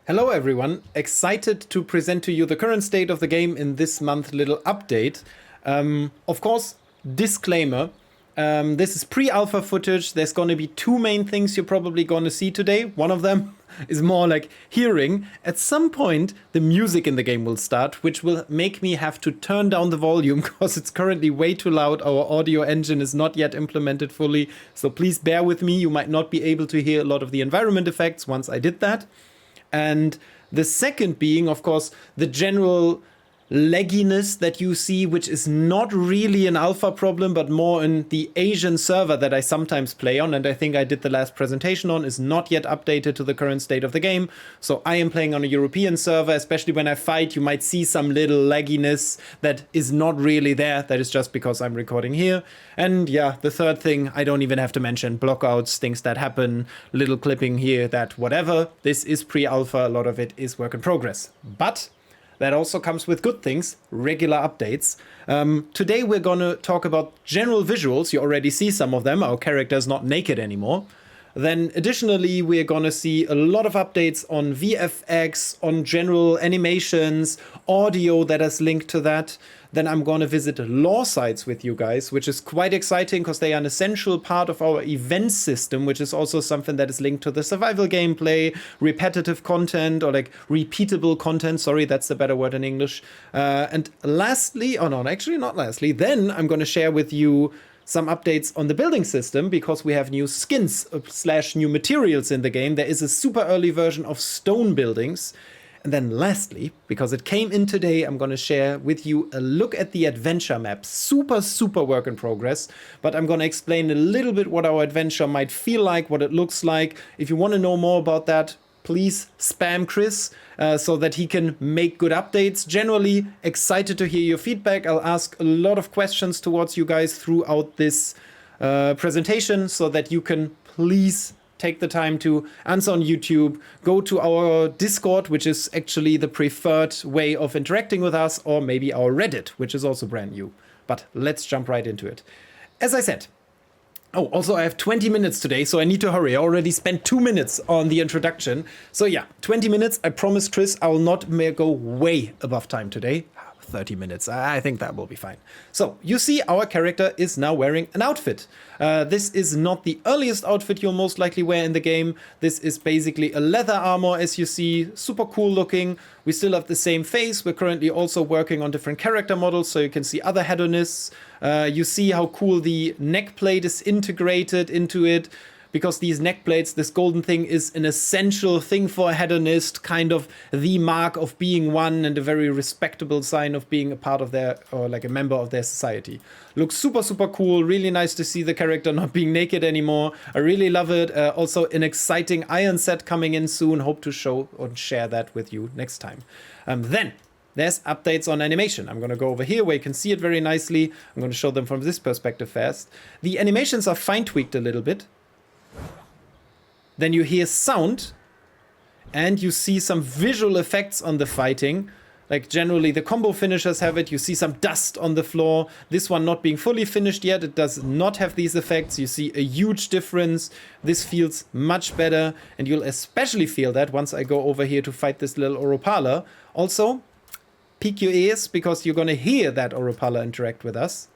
Hello everyone, excited to present to you the current state of the game in this month little update. Of course, disclaimer, this is pre-alpha footage. There's going to be two main things you're probably going to see today. One of them is more like hearing. At some point, the music in the game will start, which will make me have to turn down the volume because it's currently way too loud. Our audio engine is not yet implemented fully, so please bear with me. You might not be able to hear a lot of the environment effects once I did that. And the second being, of course, the general lagginess that you see, which is not really an alpha problem, but more in the Asian server that I sometimes play on, and I think I did the last presentation on, is not yet updated to the current state of the game. So I am playing on a European server, especially when I fight, you might see some little lagginess that is not really there. That is just because I'm recording here. And yeah, the third thing, I don't even have to mention, blockouts, things that happen, little clipping here, that whatever. This is pre-alpha, a lot of it is work in progress. But that also comes with good things, regular updates. Today we're going to talk about general visuals. You already see some of them. Our character is not naked anymore. Then additionally, we're going to see a lot of updates on VFX, on general animations, audio that is linked to that. Then I'm going to visit lore sites with you guys, which is quite exciting because they are an essential part of our event system, which is also something that is linked to the survival gameplay, repetitive content, or like repeatable content. Sorry, that's the better word in English. And lastly, oh no, actually not lastly, then I'm going to share with you some updates on the building system because we have new skins / new materials in the game. There is a super early version of stone buildings. And then lastly, because it came in today, I'm going to share with you a look at the adventure map. Super work in progress, but I'm going to explain a little bit what our adventure might feel like, what it looks like. If you want to know more about that, please spam Chris so that he can make good updates. Generally, excited to hear your feedback. I'll ask a lot of questions towards you guys throughout this presentation so that you can please take the time to answer on YouTube, go to our Discord, which is actually the preferred way of interacting with us, or maybe our Reddit, which is also brand new. But let's jump right into it. As I said, also I have 20 minutes today, so I need to hurry. I already spent 2 minutes on the introduction. So yeah, 20 minutes. I promise, Chris, I will not go way above time today. 30 minutes. I think that will be fine. So you see our character is now wearing an outfit. This is not the earliest outfit you'll most likely wear in the game. This is basically a leather armor, as you see, super cool looking. We still have the same face. We're currently also working on different character models, so you can see other hedonists. You see how cool the neck plate is integrated into it. Because these neck plates, this golden thing is an essential thing for a hedonist, kind of the mark of being one and a very respectable sign of being a part of their, or like a member of their society. Looks super cool, really nice to see the character not being naked anymore. I really love it. Also an exciting iron set coming in soon. Hope to show or share that with you next time. Then there's updates on animation. I'm going to go over here where you can see it very nicely. I'm going to show them from this perspective first. The animations are fine tweaked a little bit. Then you hear sound, and you see some visual effects on the fighting. Like generally the combo finishers have it. You see some dust on the floor. This one not being fully finished yet. It does not have these effects. You see a huge difference. This feels much better, and you'll especially feel that once I go over here to fight this little Oropala. Also, peek your ears because you're going to hear that Oropala interact with us.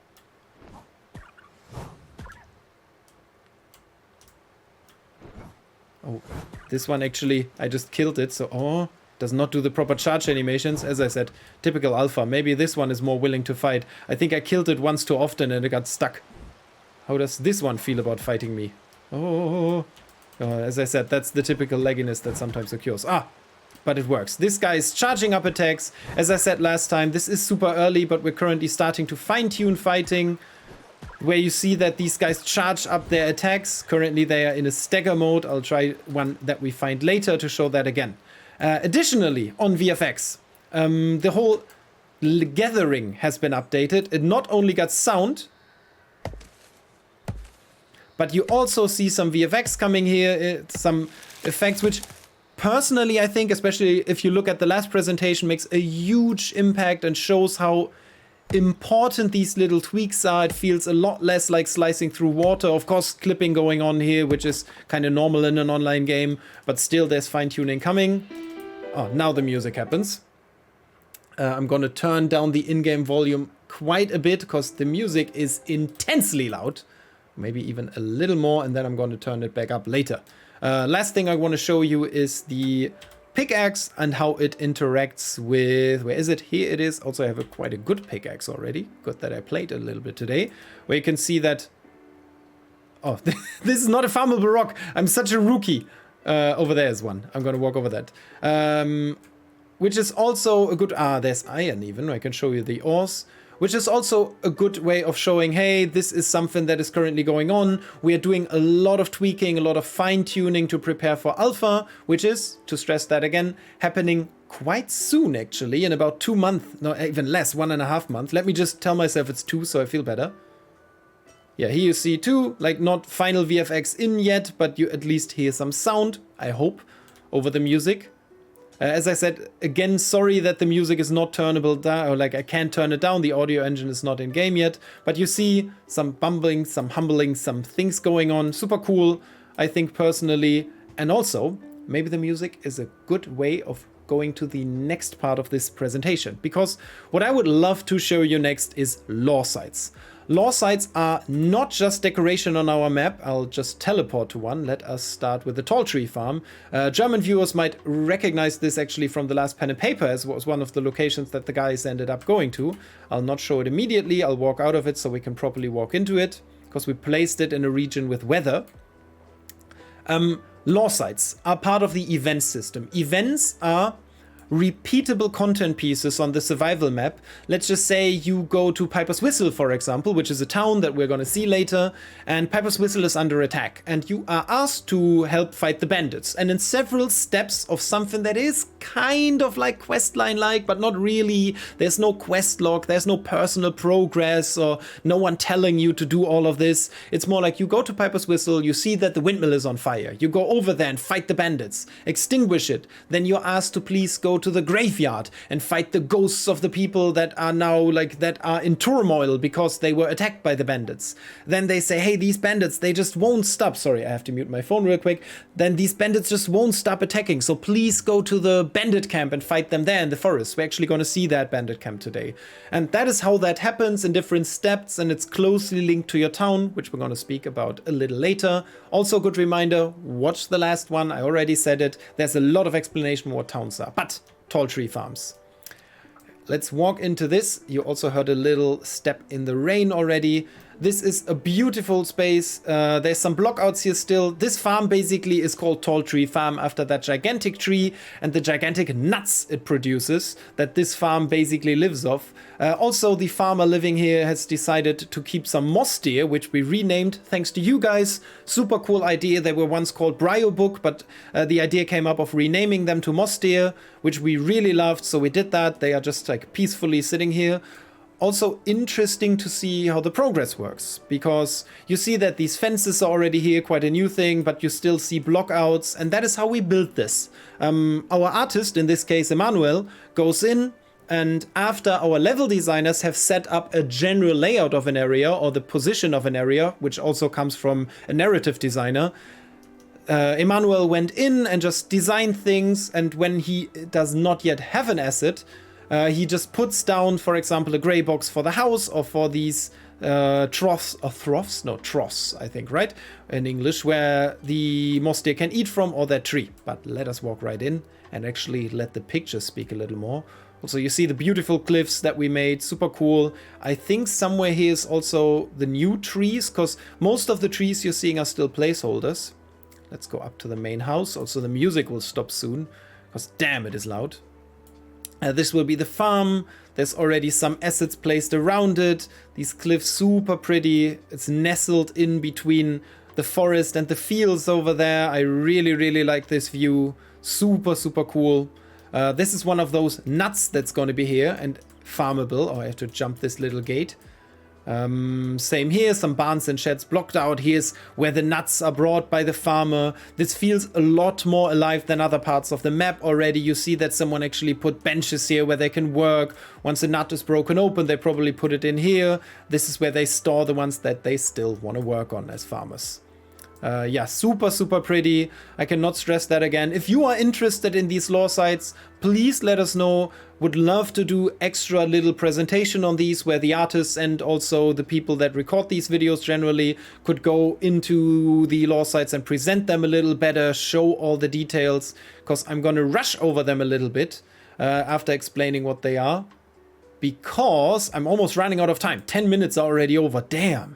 Oh, this one actually, I just killed it, so does not do the proper charge animations. As I said, typical alpha. Maybe this one is more willing to fight. I think I killed it once too often and it got stuck. How does this one feel about fighting me? As I said, that's the typical lagginess that sometimes occurs. But it works. This guy is charging up attacks. As I said last time, this is super early, but we're currently starting to fine-tune fighting, where you see that these guys charge up their attacks. Currently they are in a stagger mode. I'll try one that we find later to show that again. Additionally, on VFX, the whole gathering has been updated. It not only got sound, but you also see some VFX coming here, some effects which personally I think, especially if you look at the last presentation, makes a huge impact and shows how important these little tweaks are. It feels a lot less like slicing through water. Of course, clipping going on here, which is kind of normal in an online game, but still there's fine-tuning coming. Oh, now the music happens. I'm gonna turn down the in-game volume quite a bit because the music is intensely loud. Maybe even a little more, and then I'm gonna turn it back up later. Last thing I want to show you is the pickaxe and how it interacts with, where is it? Here it is. Also, I have quite a good pickaxe already. Good that I played a little bit today. Where you can see that, oh, this is not a farmable rock. I'm such a rookie. Over there is one. I'm gonna walk over that. Which is also a good, there's iron even. I can show you the ores. Which is also a good way of showing, hey, this is something that is currently going on. We are doing a lot of tweaking, a lot of fine-tuning to prepare for alpha, which is, to stress that again, happening quite soon, actually, in about 2 months, no, even less, 1.5 months. Let me just tell myself it's 2, so I feel better. Yeah, here you see 2, like not final VFX in yet, but you at least hear some sound, I hope, over the music. As I said, again, sorry that the music is not turnable down, or like I can't turn it down, the audio engine is not in game yet, but you see some bumbling, some humbling, some things going on, super cool, I think personally, and also, maybe the music is a good way of going to the next part of this presentation, because what I would love to show you next is lore sites. Lore sites are not just decoration on our map. I'll just teleport to one. Let us start with the tall tree farm. German viewers might recognize this actually from the last pen and paper, as was one of the locations that the guys ended up going to. I'll not show it immediately. I'll walk out of it so we can properly walk into it, because we placed it in a region with weather. Lore sites are part of the event system. Events are repeatable content pieces on the survival map. Let's just say you go to Piper's Whistle, for example, which is a town that we're going to see later, and Piper's Whistle is under attack, and you are asked to help fight the bandits. And in several steps of something that is kind of like questline-like, but not really. There's no quest log, there's no personal progress, or no one telling you to do all of this. It's more like you go to Piper's Whistle, you see that the windmill is on fire, you go over there and fight the bandits, extinguish it, then you're asked to please go to the graveyard and fight the ghosts of the people that are now like that are in turmoil because they were attacked by the bandits. Then they say, hey, these bandits, they just won't stop. Sorry, I have to mute my phone real quick. Then these bandits just won't stop attacking, so please go to the bandit camp and fight them there in the forest. We're actually going to see that bandit camp today, and that is how that happens in different steps, and it's closely linked to your town, which we're going to speak about a little later. Also, good reminder, watch the last one. I already said it. There's a lot of explanation what towns are, but tall tree farms. Let's walk into this. You also heard a little step in the rain already. This is a beautiful space. There's some blockouts here still. This farm basically is called Tall Tree Farm after that gigantic tree and the gigantic nuts it produces that this farm basically lives off. Also, the farmer living here has decided to keep some moss deer, which we renamed thanks to you guys. Super cool idea. They were once called Bryobook, but the idea came up of renaming them to moss deer, which we really loved, so we did that. They are just like peacefully sitting here. Also interesting to see how the progress works, because you see that these fences are already here, quite a new thing, but you still see blockouts, and that is how we built this. Our artist, in this case Emmanuel, goes in, and after our level designers have set up a general layout of an area, or the position of an area, which also comes from a narrative designer, Emmanuel went in and just designed things, and when he does not yet have an asset, he just puts down, for example, a gray box for the house or for these troughs, I think, right? In English, where the moss deer can eat from, or that tree. But let us walk right in and actually let the picture speak a little more. Also, you see the beautiful cliffs that we made, super cool. I think somewhere here is also the new trees, because most of the trees you're seeing are still placeholders. Let's go up to the main house. Also, the music will stop soon, because damn, it is loud. This will be the farm. There's already some assets placed around it. These cliffs, super pretty. It's nestled in between the forest and the fields over there. I really, really like this view. Super, super cool. This is one of those nuts that's going to be here and farmable. Oh, I have to jump this little gate. Same here, some barns and sheds blocked out. Here's where the nuts are brought by the farmer. This feels a lot more alive than other parts of the map already. You see that someone actually put benches here where they can work. Once a nut is broken open, they probably put it in here. This is where they store the ones that they still want to work on as farmers. Yeah, super, super pretty. I cannot stress that again. If you are interested in these lore sites, please let us know. Would love to do extra little presentation on these where the artists and also the people that record these videos generally could go into the lore sites and present them a little better, show all the details, because I'm going to rush over them a little bit after explaining what they are, because I'm almost running out of time. 10 minutes are already over. Damn.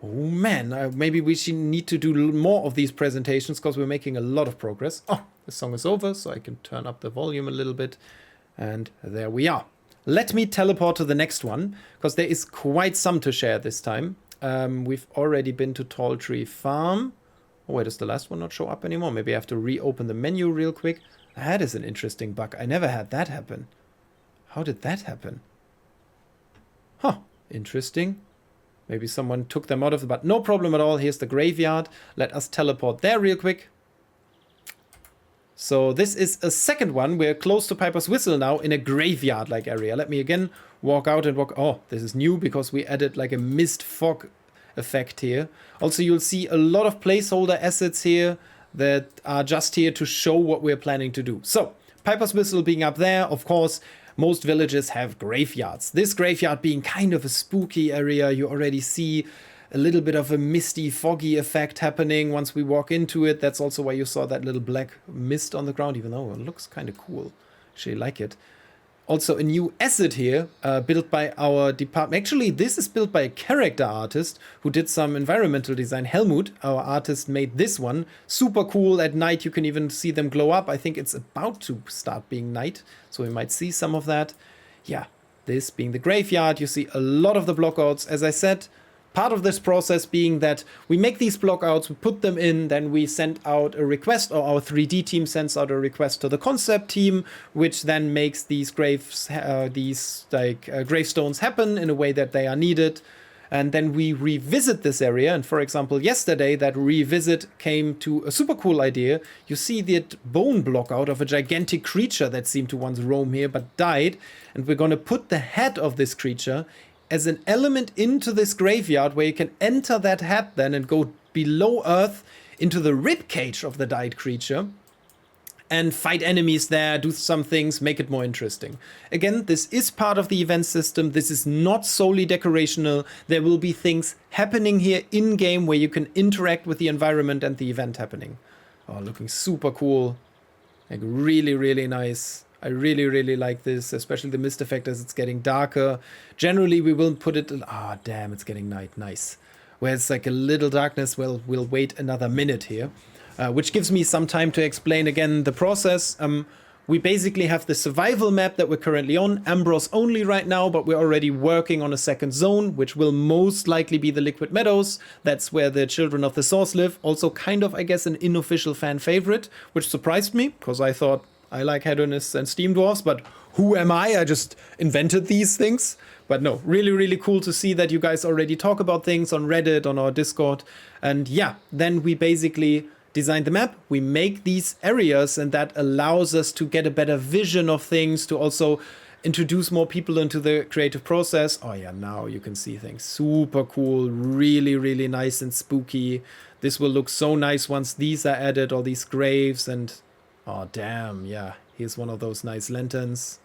Oh man, maybe we should need to do more of these presentations because we're making a lot of progress. Oh, the song is over, so I can turn up the volume a little bit. And there we are. Let me teleport to the next one, because there is quite some to share this time. We've already been to Tall Tree Farm. Oh, wait, does the last one not show up anymore? Maybe I have to reopen the menu real quick. That is an interesting bug. I never had that happen. How did that happen? Huh, interesting. Maybe someone took them out of it, but no problem at all. Here's the graveyard. Let us teleport there real quick. So this is a second one. We're close to Piper's Whistle now in a graveyard-like area. Let me again walk out and walk. Oh, this is new because we added like a mist fog effect here. Also, you'll see a lot of placeholder assets here that are just here to show what we're planning to do. So Piper's Whistle being up there, of course, most villages have graveyards. This graveyard being kind of a spooky area. You already see a little bit of a misty, foggy effect happening once we walk into it. That's also why you saw that little black mist on the ground, even though it looks kind of cool. Actually like it. Also a new asset here, built by our department. Actually, this is built by a character artist who did some environmental design. Helmut, our artist, made this one. Super cool. At night you can even see them glow up. I think it's about to start being night, so we might see some of that. Yeah, this being the graveyard. You see a lot of the blockouts. As I said, part of this process being that we make these blockouts, we put them in, then we send out a request, or our 3D team sends out a request to the concept team, which then makes these gravestones happen in a way that they are needed. And then we revisit this area. And for example, yesterday, that revisit came to a super cool idea. You see that bone blockout of a gigantic creature that seemed to once roam here but died. And we're going to put the head of this creature as an element into this graveyard where you can enter that head then and go below earth into the rib cage of the died creature and fight enemies there, do some things, make it more interesting. Again, this is part of the event system. This is not solely decorational. There will be things happening here in-game where you can interact with the environment and the event happening. Oh, looking super cool. Like really, really nice. I really, really like this, especially the mist effect as it's getting darker. Generally, we will put it... Ah, damn, it's getting night. Nice. Where it's like a little darkness, well, we'll wait another minute here. Which gives me some time to explain again the process. We basically have the survival map that we're currently on. Ambrose only right now, but we're already working on a second zone, which will most likely be the Liquid Meadows. That's where the Children of the Source live. Also kind of, I guess, an unofficial fan favorite, which surprised me, because I thought... I like hedonists and steam dwarfs, but who am I? I just invented these things. But no, really, really cool to see that you guys already talk about things on Reddit, on our Discord. And yeah, then we basically design the map. We make these areas, and that allows us to get a better vision of things, to also introduce more people into the creative process. Oh yeah, now you can see things. Super cool, really, really nice and spooky. This will look so nice once these are added, all these graves and... Oh, damn, yeah. Here's one of those nice lanterns.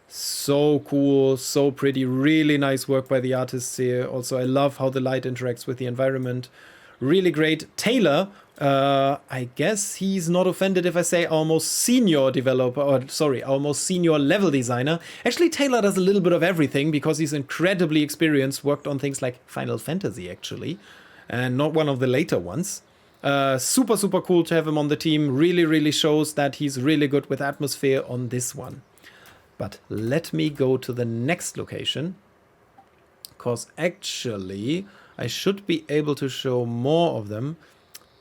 So cool, so pretty. Really nice work by the artists here. Also, I love how the light interacts with the environment. Really great. Taylor, I guess he's not offended if I say almost senior developer, or sorry, almost senior level designer. Actually, Taylor does a little bit of everything because he's incredibly experienced, worked on things like Final Fantasy, actually, and not one of the later ones. Super, super cool to have him on the team. Really, really shows that he's really good with atmosphere on this one. But let me go to the next location, because actually I should be able to show more of them.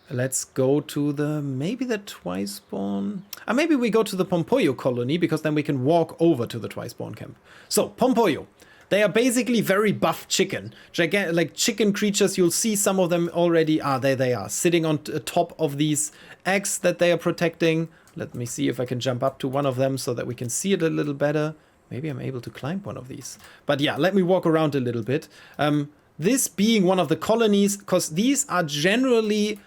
Let's go to maybe the Twispawn. Maybe we go to the Pompeo colony, because then we can walk over to the Twispawn camp. So, Pompeo. They are basically very buff chicken. Gigantic, like chicken creatures. You'll see some of them already. There they are, sitting on top of these eggs that they are protecting. Let me see if I can jump up to one of them so that we can see it a little better. Maybe I'm able to climb one of these. But yeah, let me walk around a little bit. This being one of the colonies, because these are generally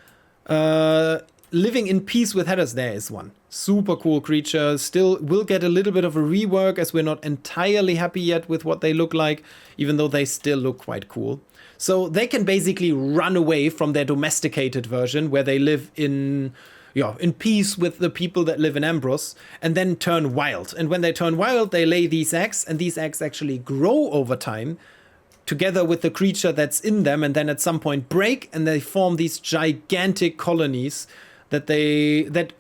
Living in Peace with Headers, there is one. Super cool creature. Still will get a little bit of a rework as we're not entirely happy yet with what they look like, even though they still look quite cool. So they can basically run away from their domesticated version where they live in peace with the people that live in Ambrose, and then turn wild. And when they turn wild, they lay these eggs, and these eggs actually grow over time together with the creature that's in them, and then at some point break, and they form these gigantic colonies that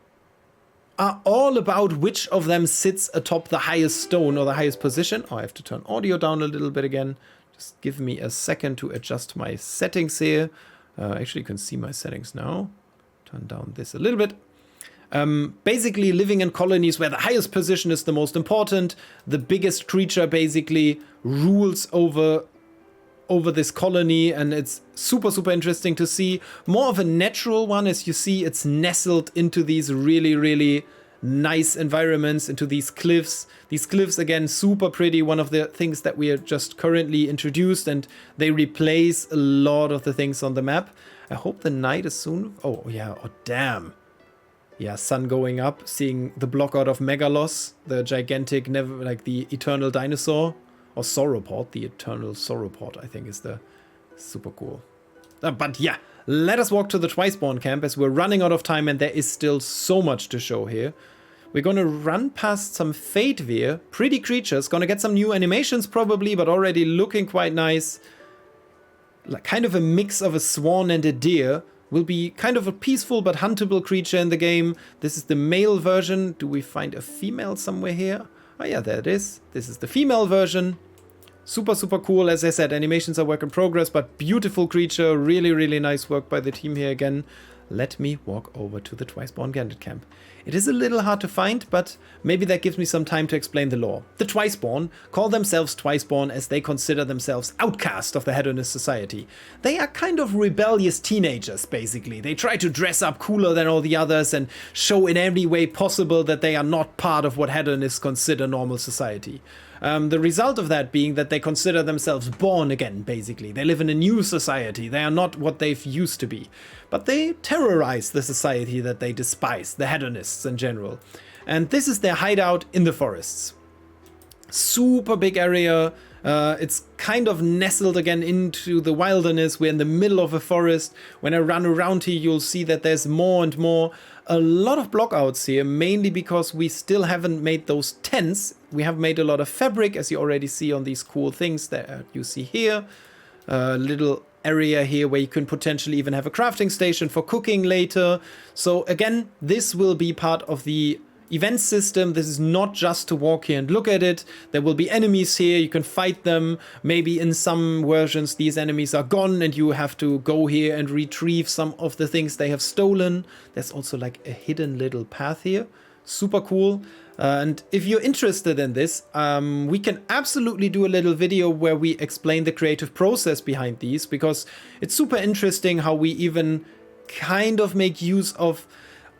are all about which of them sits atop the highest stone or the highest position. Oh, I have to turn audio down a little bit again. Just give me a second to adjust my settings here. Actually, you can see my settings now. Turn down this a little bit. Basically living in colonies where the highest position is the most important. The biggest creature basically rules over this colony, and it's super, super interesting to see. More of a natural one, as you see, it's nestled into these really, really nice environments, into these cliffs. These cliffs, again, super pretty. One of the things that we are just currently introduced, and they replace a lot of the things on the map. I hope the night is soon. Oh, yeah. Oh, damn. Yeah, sun going up, seeing the block out of Megalos, the gigantic, the eternal dinosaur. Or Sauropod, the eternal Sauropod, I think is the super cool. But yeah, let us walk to the Twiceborn camp as we're running out of time and there is still so much to show here. We're gonna run past some Fateveer, pretty creatures, gonna get some new animations probably, but already looking quite nice. Like kind of a mix of a swan and a deer. Will be kind of a peaceful but huntable creature in the game. This is the male version. Do we find a female somewhere here? Oh yeah, there it is. This is the female version. Super, super cool. As I said, animations are work in progress, but beautiful creature. Really, really nice work by the team here again. Let me walk over to the Twiceborn Gandit camp. It is a little hard to find, but maybe that gives me some time to explain the lore. The Twiceborn call themselves Twiceborn as they consider themselves outcast of the hedonist society. They are kind of rebellious teenagers, basically. They try to dress up cooler than all the others and show in every way possible that they are not part of what hedonists consider normal society. The result of that being that they consider themselves born again, basically. They live in a new society. They are not what they've used to be. But they terrorize the society that they despise, the hedonists in general. And this is their hideout in the forests. Super big area. It's kind of nestled again into the wilderness. We're in the middle of a forest. When I run around here, you'll see that there's more and more. A lot of blockouts here, mainly because we still haven't made those tents. We have made a lot of fabric, as you already see on these cool things that you see here. A little area here where you can potentially even have a crafting station for cooking later. So again, this will be part of the event system. This is not just to walk here and look at it. There will be enemies here. You can fight them. Maybe in some versions these enemies are gone and you have to go here and retrieve some of the things they have stolen. There's also like a hidden little path here. Super cool. And if you're interested in this, we can absolutely do a little video where we explain the creative process behind these, because it's super interesting how we even kind of make use of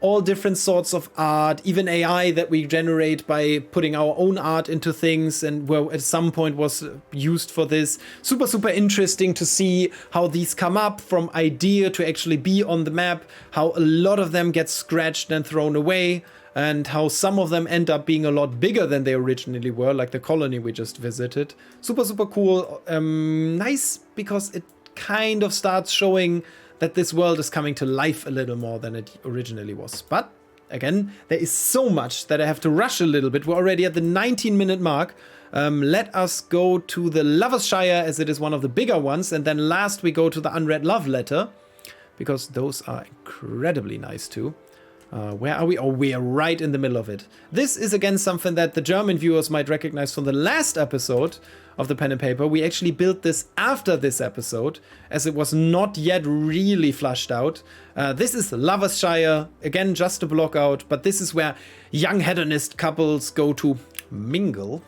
all different sorts of art, even AI that we generate by putting our own art into things, and where at some point was used for this. Super, super interesting to see how these come up from idea to actually be on the map, how a lot of them get scratched and thrown away, and how some of them end up being a lot bigger than they originally were, like the colony we just visited. Super, super cool. Nice, because it kind of starts showing that this world is coming to life a little more than it originally was. But again, there is so much that I have to rush a little bit. We're already at the 19-minute mark. Let us go to the Lover's Shire, as it is one of the bigger ones. And then last we go to the Unread Love Letter, because those are incredibly nice too. Where are we? Oh, we are right in the middle of it. This is again something that the German viewers might recognize from the last episode of the Pen and Paper. We actually built this after this episode, as it was not yet really flushed out. This is Lover's Shire, again just a block out, but this is where young hedonist couples go to mingle.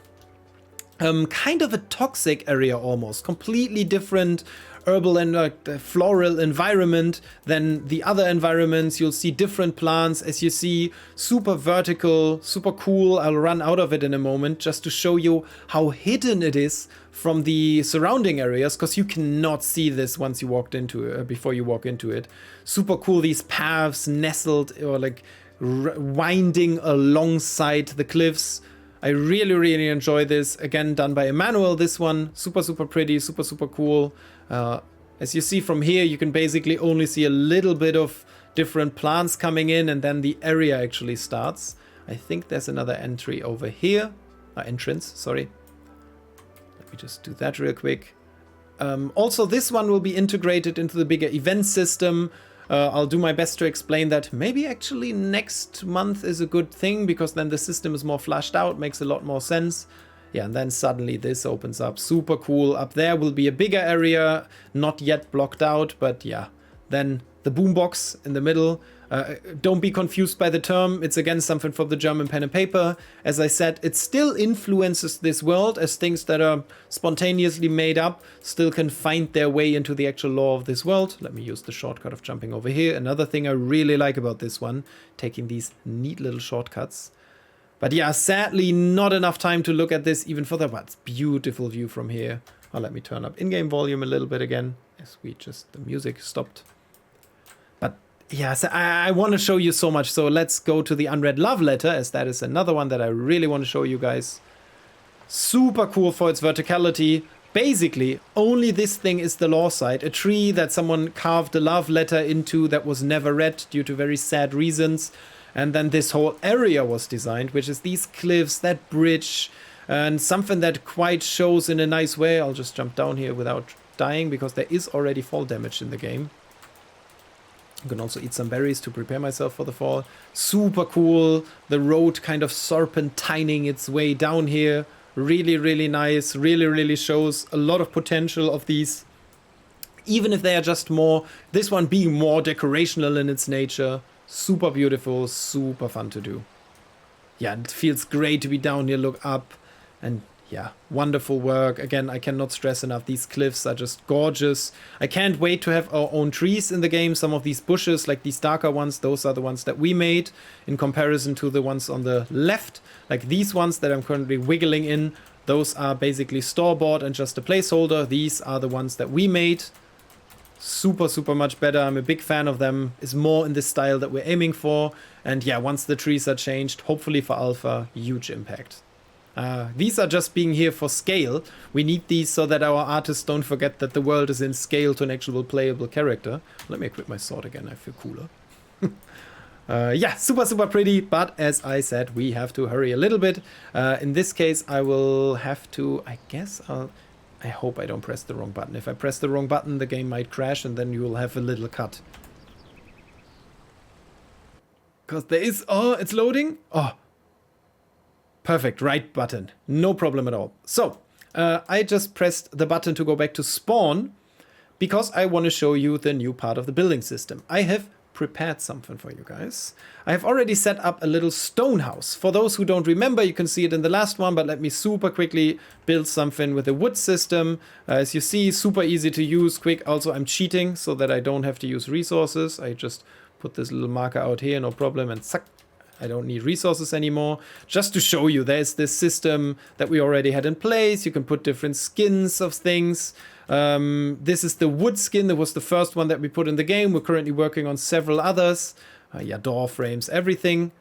Kind of a toxic area almost, completely different herbal and floral environment than the other environments. You'll see different plants, as you see, super vertical, super cool. I'll run out of it in a moment just to show you how hidden it is from the surrounding areas, because you cannot see this once you walked into it, before you walk into it. Super cool, these paths nestled or like winding alongside the cliffs. I really, really enjoy this. Again, done by Emmanuel, this one. Super, super pretty, super, super cool. As you see from here, you can basically only see a little bit of different plants coming in, and then the area actually starts. I think there's another entry over here. Entrance, sorry. Let me just do that real quick. Also, this one will be integrated into the bigger event system. I'll do my best to explain that. Maybe actually next month is a good thing, because then the system is more flashed out, makes a lot more sense. Yeah, and then suddenly this opens up. Super cool. Up there will be a bigger area, not yet blocked out, but yeah. Then the boombox in the middle. Don't be confused by the term. It's again something from the German pen and paper. As I said, it still influences this world, as things that are spontaneously made up still can find their way into the actual lore of this world. Let me use the shortcut of jumping over here. Another thing I really like about this one, taking these neat little shortcuts. But yeah, sadly, not enough time to look at this, even for the beautiful view from here. Oh, let me turn up in-game volume a little bit again, as the music stopped. But yeah, so I want to show you so much. So let's go to the Unread Love Letter, as that is another one that I really want to show you guys. Super cool for its verticality. Basically, only this thing is the lore side. A tree that someone carved a love letter into that was never read due to very sad reasons. And then this whole area was designed, which is these cliffs, that bridge, and something that quite shows in a nice way. I'll just jump down here without dying, because there is already fall damage in the game. I can also eat some berries to prepare myself for the fall. Super cool. The road kind of serpentining its way down here. Really, really nice. Really, really shows a lot of potential of these. Even if they are just more, this one being more decorational in its nature. Super beautiful, super fun to do. Yeah, it feels great to be down here, look up, and yeah, wonderful work. Again, I cannot stress enough, these cliffs are just gorgeous. I can't wait to have our own trees in the game. Some of these bushes, like these darker ones, those are the ones that we made in comparison to the ones on the left. Like these ones that I'm currently wiggling in, those are basically store-bought and just a placeholder. These are the ones that we made. Super, super much better. I'm a big fan of them. It's more in the style that we're aiming for. And yeah, once the trees are changed, hopefully for alpha, huge impact. These are just being here for scale. We need these so that our artists don't forget that the world is in scale to an actual playable character. Let me equip my sword again, I feel cooler. Yeah, super, super pretty, but as I said, we have to hurry a little bit. In this case, I will have to, I hope I don't press the wrong button. If I press the wrong button, the game might crash, and then you will have a little cut. Because there is... Oh, it's loading? Oh. Perfect, right button. No problem at all. So, I just pressed the button to go back to spawn, because I want to show you the new part of the building system. I have prepared something for you guys. I have already set up a little stone house. For those who don't remember, you can see it in the last one, but let me super quickly build something with a wood system. As you see, super easy to use, quick. Also, I'm cheating so that I don't have to use resources. I just put this little marker out here, no problem, and suck. I don't need resources anymore. Just to show you, there's this system that we already had in place. You can put different skins of things. This is the wood skin. That was the first one that we put in the game. We're currently working on several others. Yeah, door frames, everything.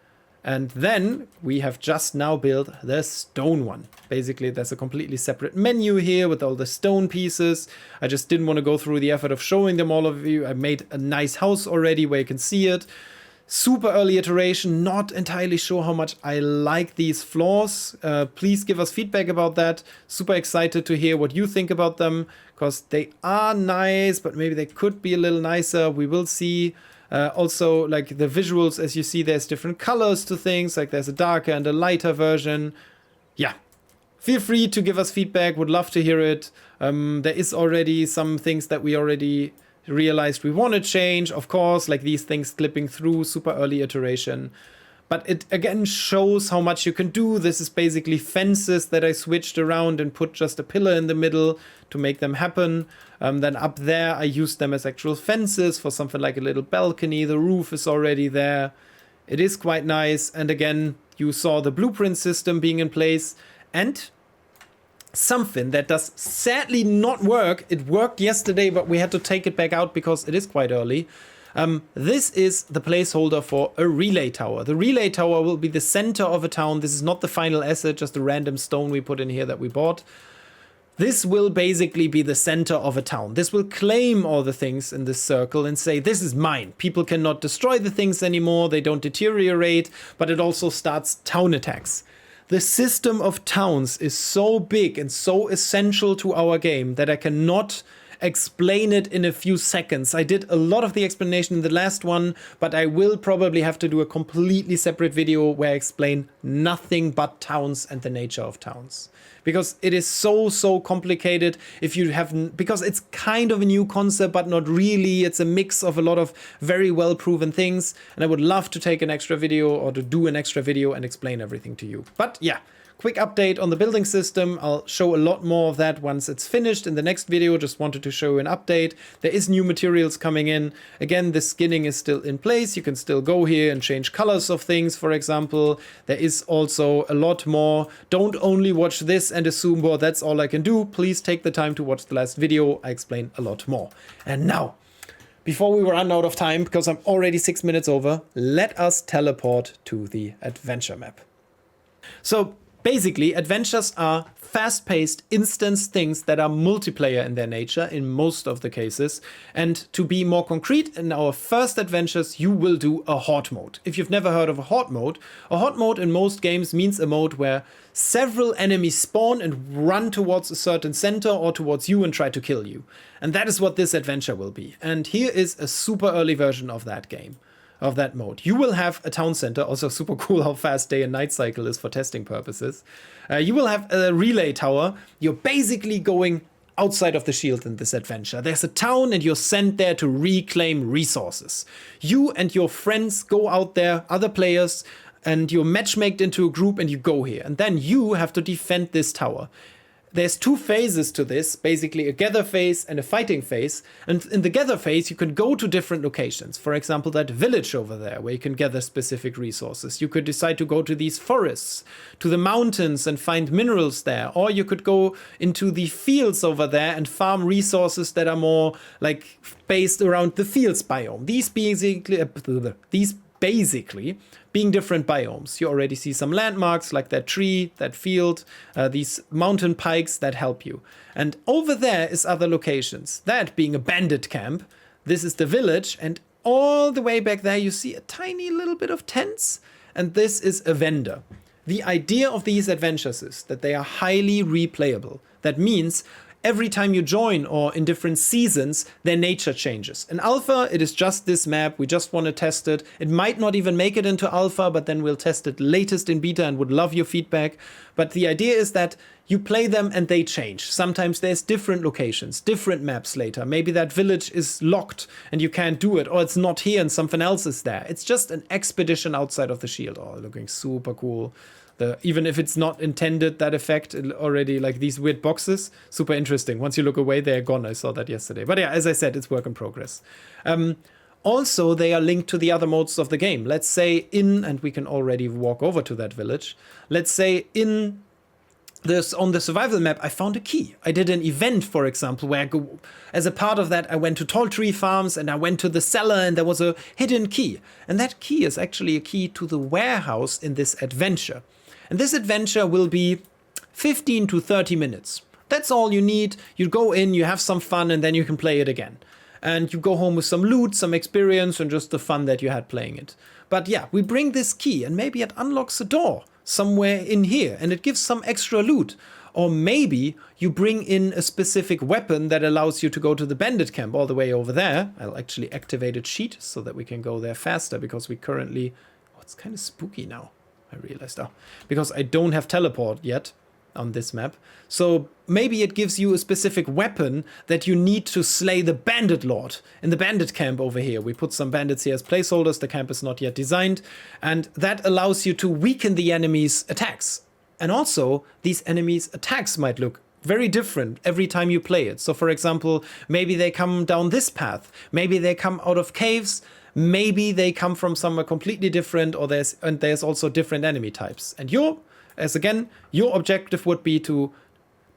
And then we have just now built the stone one. Basically, there's a completely separate menu here with all the stone pieces. I just didn't want to go through the effort of showing them all of you. I made a nice house already where you can see it. Super early iteration, not entirely sure how much I like these floors. Please give us feedback about that. Super excited to hear what you think about them, because they are nice, but maybe they could be a little nicer. We will see. Also, like the visuals, as you see, there's different colors to things. Like there's a darker and a lighter version. Yeah, feel free to give us feedback. Would love to hear it. There is already some things that we already realized we want to change, of course, like these things clipping through, super early iteration. But it again shows how much you can do. This is basically fences that I switched around and put just a pillar in the middle to make them happen. Then up there I used them as actual fences for something like a little balcony. The roof is already there. It is quite nice. And again, you saw the blueprint system being in place. And something that does sadly not work. It worked yesterday, but we had to take it back out because it is quite early. This is the placeholder for a relay tower. The relay tower will be the center of a town. This is not the final asset, just a random stone we put in here that we bought. This will basically be the center of a town. This will claim all the things in this circle and say, this is mine. People cannot destroy the things anymore. They don't deteriorate, but it also starts town attacks. The system of towns is so big and so essential to our game that I cannot explain it in a few seconds. I did a lot of the explanation in the last one, but I will probably have to do a completely separate video where I explain nothing but towns and the nature of towns. Because it is so complicated if you haven't, because it's kind of a new concept, but not really. It's a mix of a lot of very well proven things. And I would love to take an extra video or to do an extra video and explain everything to you. But yeah, quick update on the building system. I'll show a lot more of that once it's finished in the next video. Just wanted to show you an update. There is new materials coming in. Again, the skinning is still in place. You can still go here and change colors of things, for example. There is also a lot more. Don't only watch this and assume, well, that's all I can do. Please take the time to watch the last video. I explain a lot more. And now, before we run out of time, because I'm already 6 minutes over, let us teleport to the adventure map. So, basically, adventures are fast-paced instance things that are multiplayer in their nature in most of the cases. And to be more concrete, in our first adventures, you will do a horde mode. If you've never heard of a horde mode in most games means a mode where several enemies spawn and run towards a certain center or towards you and try to kill you. And that is what this adventure will be. And here is a super early version of that game. Of that mode. You will have a town center, also super cool how fast day and night cycle is for testing purposes. You will have a relay tower. You're basically going outside of the shield in this adventure. There's a town and you're sent there to reclaim resources. You and your friends go out there, other players, and you're matchmaked into a group and you go here. And then you have to defend this tower. There's two phases to this, basically a gather phase and a fighting phase. And in the gather phase, you can go to different locations. For example, that village over there where you can gather specific resources. You could decide to go to these forests, to the mountains and find minerals there. Or you could go into the fields over there and farm resources that are more like based around the fields biome. These basically being different biomes. You already see some landmarks like that tree, that field, these mountain pikes that help you. And over there is other locations. That being a bandit camp. This is the village. And all the way back there you see a tiny little bit of tents. And this is a vendor. The idea of these adventures is that they are highly replayable. That means every time you join or in different seasons, their nature changes. In alpha, it is just this map. We just want to test it. It might not even make it into alpha, but then we'll test it latest in beta and would love your feedback. But the idea is that you play them and they change. Sometimes there's different locations, different maps later. Maybe that village is locked and you can't do it, or it's not here and something else is there. It's just an expedition outside of the shield. Oh, looking super cool. Even if it's not intended, that effect already, like these weird boxes, super interesting. Once you look away, they're gone. I saw that yesterday. But yeah, as I said, it's work in progress. Also, they are linked to the other modes of the game. Let's say and we can already walk over to that village. Let's say on the survival map, I found a key. I did an event, for example, where as a part of that, I went to tall tree farms and I went to the cellar and there was a hidden key. And that key is actually a key to the warehouse in this adventure. And this adventure will be 15 to 30 minutes. That's all you need. You go in, you have some fun, and then you can play it again. And you go home with some loot, some experience, and just the fun that you had playing it. But yeah, we bring this key, and maybe it unlocks a door somewhere in here, and it gives some extra loot. Or maybe you bring in a specific weapon that allows you to go to the bandit camp all the way over there. I'll actually activate a cheat so that we can go there faster, because we currently... Oh, it's kind of spooky now. I realized because I don't have teleport yet. on this map. So maybe it gives you a specific weapon that you need to slay the bandit lord in the bandit camp over here. We put some bandits here as placeholders. The camp is not yet designed. And that allows you to weaken the enemy's attacks. And also, these enemies' attacks might look very different every time you play it. So for example, maybe they come down this path. Maybe they come out of caves. Maybe they come from somewhere completely different, or there's also different enemy types. And your objective would be to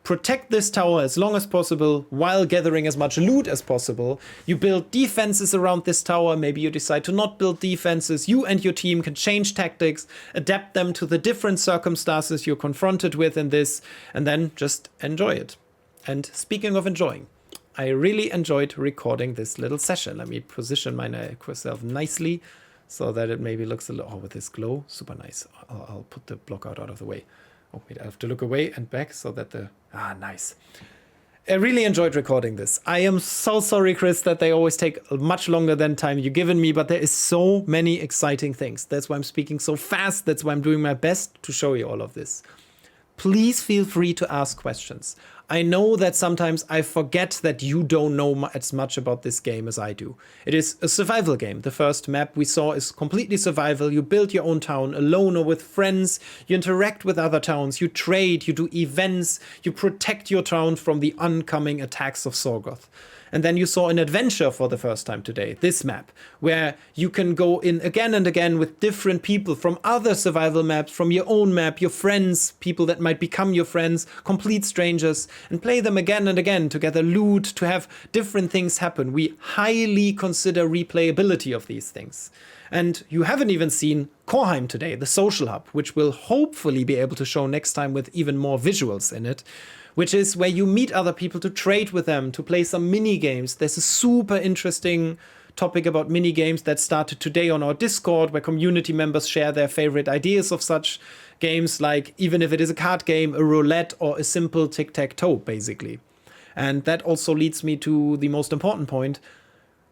protect this tower as long as possible while gathering as much loot as possible. You build defenses around this tower. Maybe you decide to not build defenses. You and your team can change tactics, adapt them to the different circumstances you're confronted with in this, and then just enjoy it. And speaking of enjoying, I really enjoyed recording this little session. Let me position myself nicely so that it maybe looks a little, oh, with this glow, super nice. I'll put the block out of the way. Oh, wait, I have to look away and back so that nice. I really enjoyed recording this. I am so sorry, Chris, that they always take much longer than time you've given me, but there is so many exciting things. That's why I'm speaking so fast. That's why I'm doing my best to show you all of this. Please feel free to ask questions. I know that sometimes I forget that you don't know as much about this game as I do. It is a survival game. The first map we saw is completely survival. You build your own town alone or with friends. You interact with other towns. You trade. You do events. You protect your town from the oncoming attacks of Sorgoth. And then you saw an adventure for the first time today, this map, where you can go in again and again with different people from other survival maps, from your own map, your friends, people that might become your friends, complete strangers, and play them again and again to gather loot, to have different things happen. We highly consider replayability of these things. And you haven't even seen Coreborn today, the social hub, which we'll hopefully be able to show next time with even more visuals in it, which is where you meet other people to trade with them, to play some mini games. There's a super interesting topic about mini games that started today on our Discord, where community members share their favorite ideas of such games, like even if it is a card game, a roulette, or a simple tic-tac-toe, basically. And that also leads me to the most important point.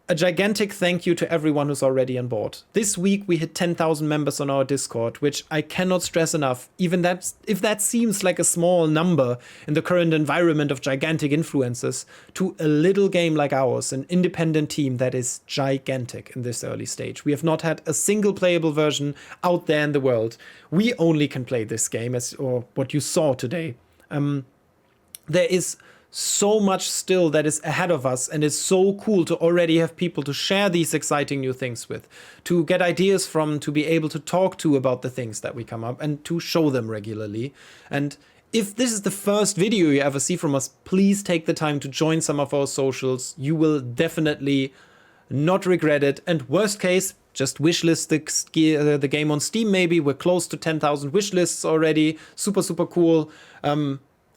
A gigantic thank you to everyone who's already on board. This week we hit 10,000 members on our Discord, which I cannot stress enough. Even if that seems like a small number in the current environment of gigantic influencers, to a little game like ours, an independent team that is gigantic in this early stage. We have not had a single playable version out there in the world. We only can play this game, or what you saw today. There is so much still that is ahead of us, and it's so cool to already have people to share these exciting new things with, to get ideas from, to be able to talk to about the things that we come up, and to show them regularly. And if this is the first video you ever see from us, please take the time to join some of our socials. You will definitely not regret it. And worst case, just wishlist the game on Steam maybe. We're close to 10,000 wishlists already. Super, super cool.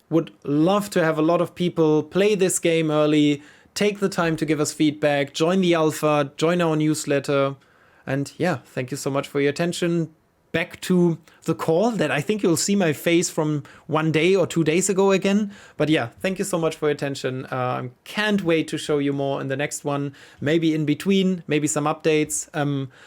Would love to have a lot of people play this game early, take the time to give us feedback, join the alpha, join our newsletter. And yeah, thank you so much for your attention. Back to the call that I think you'll see my face from 1 day or 2 days ago again. But yeah, thank you so much for your attention. Can't wait to show you more in the next one. Maybe in between, maybe some updates,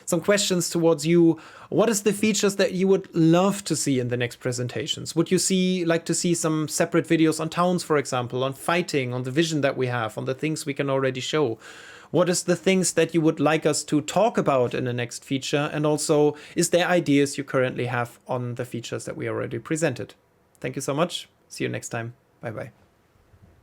some questions towards you. What is the features that you would love to see in the next presentations? Would you like to see some separate videos on towns, for example, on fighting, on the vision that we have, on the things we can already show? What is the things that you would like us to talk about in the next feature? And also, is there ideas you currently have on the features that we already presented? Thank you so much. See you next time. Bye-bye.